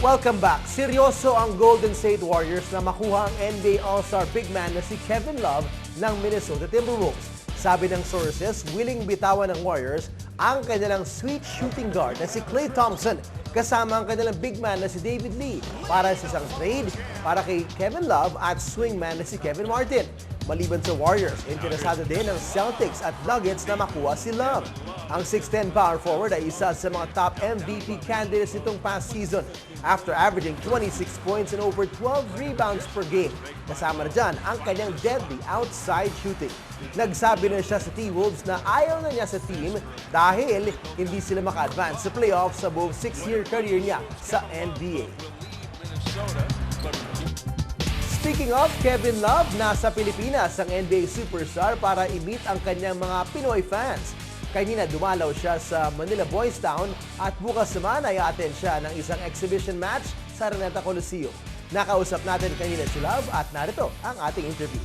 Welcome back. Seryoso ang Golden State Warriors na makuha ang NBA All-Star big man na si Kevin Love ng Minnesota Timberwolves. Sabi ng sources, willing bitawan ng Warriors ang kanilang sweet shooting guard na si Klay Thompson kasama ang kanilang big man na si David Lee para sa isang trade para kay Kevin Love at swingman na si Kevin Martin. Maliban sa Warriors, interesado din ng Celtics at Nuggets na makuha si Love. Ang 6'10 power forward ay isa sa mga top MVP candidates nitong past season after averaging 26 points and over 12 rebounds per game. Kasama na dyan ang kanyang deadly outside shooting. Nagsabi na siya sa T-Wolves na ayaw na niya sa team dahil hindi sila maka-advance sa playoffs sa buong 6-year career niya sa NBA. Speaking of Kevin Love, nasa Pilipinas ang NBA superstar para i-meet ang kanyang mga Pinoy fans. Kanina dumalaw siya sa Manila Boys Town at bukas naman ay attend siya ng isang exhibition match sa Araneta Coliseum. Nakausap natin kanina si Love at narito ang ating interview.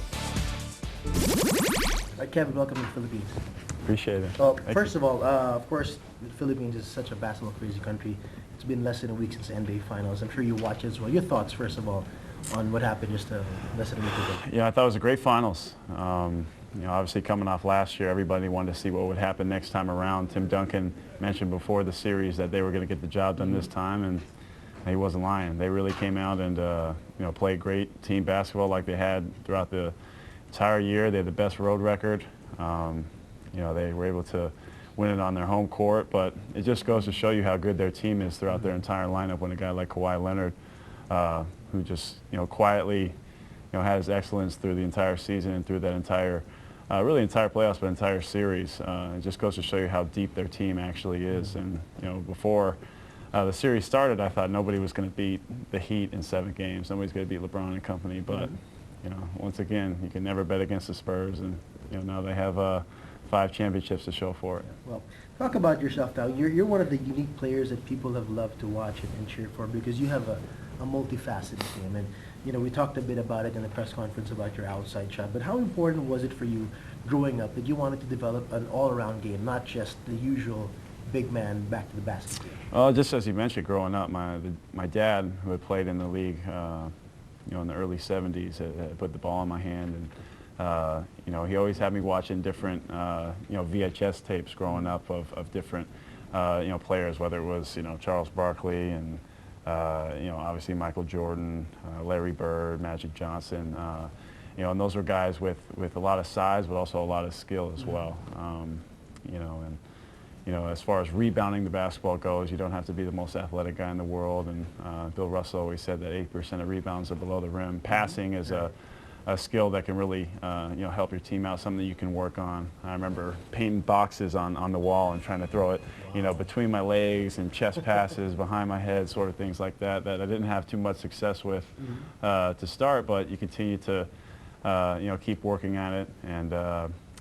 Kevin, welcome to the Philippines. Appreciate it. Well, first of all, of course, the Philippines is such a basketball-crazy country. It's been less than a week since the NBA Finals. I'm sure you watch it as well. Your thoughts, first of all, on what happened just less than a week ago? Yeah, I thought it was a great finals. Obviously coming off last year, everybody wanted to see what would happen next time around. Tim Duncan mentioned before the series that they were going to get the job done this time, and he wasn't lying. They really came out and played great team basketball like they had throughout the entire year. They had the best road record. They were able to win it on their home court, but it just goes to show you how good their team is throughout their entire lineup when a guy like Kawhi Leonard, who just quietly had his excellence through the entire season and through that entire entire playoffs, but entire series. It just goes to show you how deep their team actually is. And before the series started, I thought nobody was going to beat the Heat in 7 games. Nobody's going to beat LeBron and company. But once again, you can never bet against the Spurs, and now they have 5 championships to show for it. Well, talk about yourself now. You're one of the unique players that people have loved to watch and cheer for because you have a multifaceted game. And we talked a bit about it in the press conference about your outside shot, but how important was it for you growing up that you wanted to develop an all-around game, not just the usual big man back to the basket game? Well, just as you mentioned, growing up, my dad, who had played in the league, in the early 70s, had put the ball in my hand, and he always had me watching different VHS tapes growing up of different players, whether it was Charles Barkley and obviously Michael Jordan, Larry Bird, Magic Johnson, and those were guys with a lot of size, but also a lot of skill as well. As far as rebounding the basketball goes, you don't have to be the most athletic guy in the world. And Bill Russell always said that 8% of rebounds are below the rim. Passing is a skill that can really help your team out, something that you can work on. I remember painting boxes on the wall and trying to throw it between my legs and chest passes behind my head, sort of things like that I didn't have too much success with to start, but you continue to keep working at it. And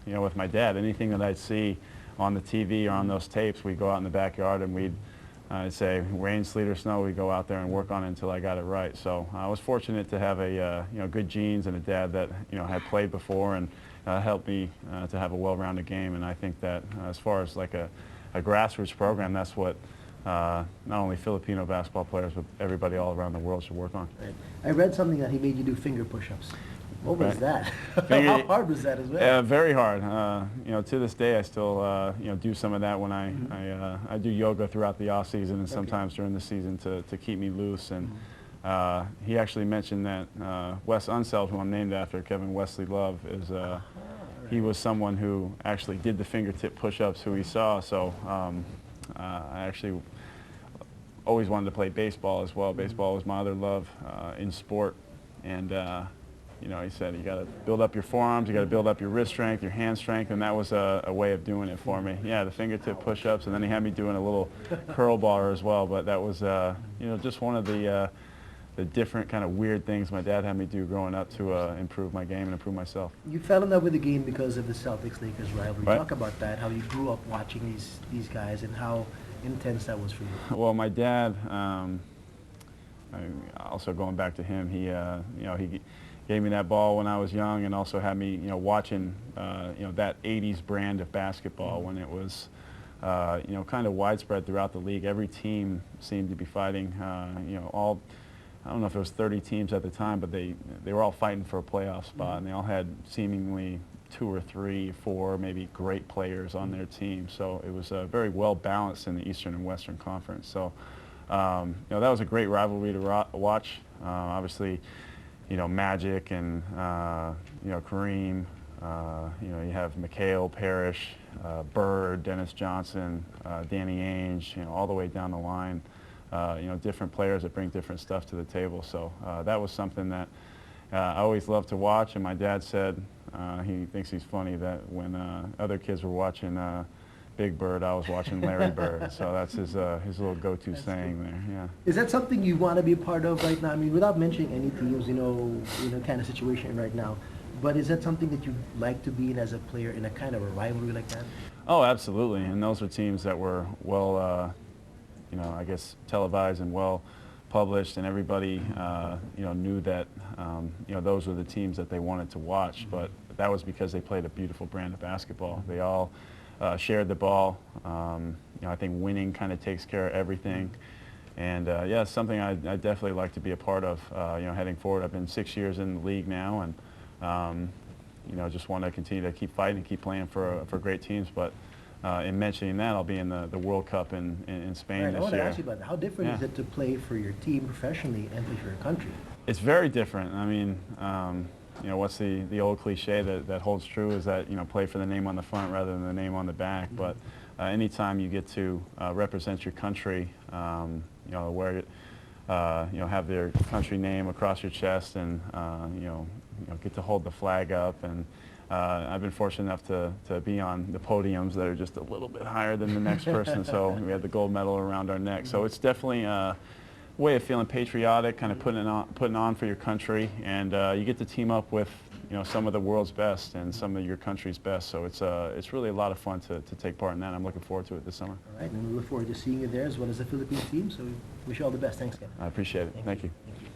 with my dad, anything that I'd see on the TV or on those tapes, we'd go out in the backyard and we'd say rain, sleet, or snow, we'd go out there and work on it until I got it right. So I was fortunate to have a good genes and a dad that had played before and helped me to have a well-rounded game. And I think that as far as like a grassroots program, that's what not only Filipino basketball players, but everybody all around the world should work on. Right. I read something that he made you do finger push-ups. What was that? How hard was that as well? Yeah, very hard. To this day, I still do some of that when I do yoga throughout the off season and sometimes during the season to keep me loose. And he actually mentioned that Wes Unseld, who I'm named after, Kevin Wesley Love, is he was someone who actually did the fingertip push-ups, who he saw. So I actually always wanted to play baseball as well. Baseball was my other love in sport, and he said you got to build up your forearms, you got to build up your wrist strength, your hand strength, and that was a way of doing it for me. Yeah, the fingertip push-ups, and then he had me doing a little curl bar as well. But that was just one of the different kind of weird things my dad had me do growing up to improve my game and improve myself. You fell in love with the game because of the Celtics-Lakers rivalry. Right. Talk about that, how you grew up watching these guys and how intense that was for you. Well, my dad, also going back to him, he gave me that ball when I was young and also had me, watching, that 80s brand of basketball when it was you know, kind of widespread throughout the league. Every team seemed to be fighting, you know, all, I don't know if it was 30 teams at the time, but they were all fighting for a playoff spot, and they all had seemingly 2 or 3, 4, maybe great players on their team. So it was very well balanced in the Eastern and Western Conference. So, you know, that was a great rivalry to watch. Obviously, you know, Magic and, you know, Kareem, you know, you have McHale, Parrish, Bird, Dennis Johnson, Danny Ainge, you know, all the way down the line. You know, different players that bring different stuff to the table. So that was something that I always loved to watch. And my dad said, he thinks he's funny, that when other kids were watching Big Bird, I was watching Larry Bird. So that's his little go-to saying there. Yeah. Is that something you want to be a part of right now? I mean, without mentioning any teams, you know, kind of situation right now. But is that something that you'd like to be in as a player in a kind of a rivalry like that? Oh, absolutely. And those are teams that were well, you know, I guess televised and well published, and everybody, you know, knew that, you know, those were the teams that they wanted to watch. But that was because they played a beautiful brand of basketball. They all shared the ball. You know, I think winning kind of takes care of everything. And yeah, it's something I definitely like to be a part of. You know, heading forward, I've been 6 years in the league now, and you know, just want to continue to keep fighting and keep playing for great teams. But in mentioning that, I'll be in the World Cup in Spain Right, this I want to year. ask you about that. How different is it to play for your team professionally and play for your country? It's very different. I mean, you know, what's the old cliche that holds true is that, you know, play for the name on the front rather than the name on the back. But anytime you get to represent your country, you know, wear it, you know, have their country name across your chest, and you know, get to hold the flag up. And I've been fortunate enough to be on the podiums that are just a little bit higher than the next person. So we had the gold medal around our neck. So it's definitely a way of feeling patriotic, kind of putting on for your country, and you get to team up with, you know, some of the world's best and some of your country's best. So it's really a lot of fun to take part in that. I'm looking forward to it this summer. All right, and we look forward to seeing you there as well as the Philippine team. So we wish you all the best. Thanks, Ken. I appreciate it. Thank you. Thank you.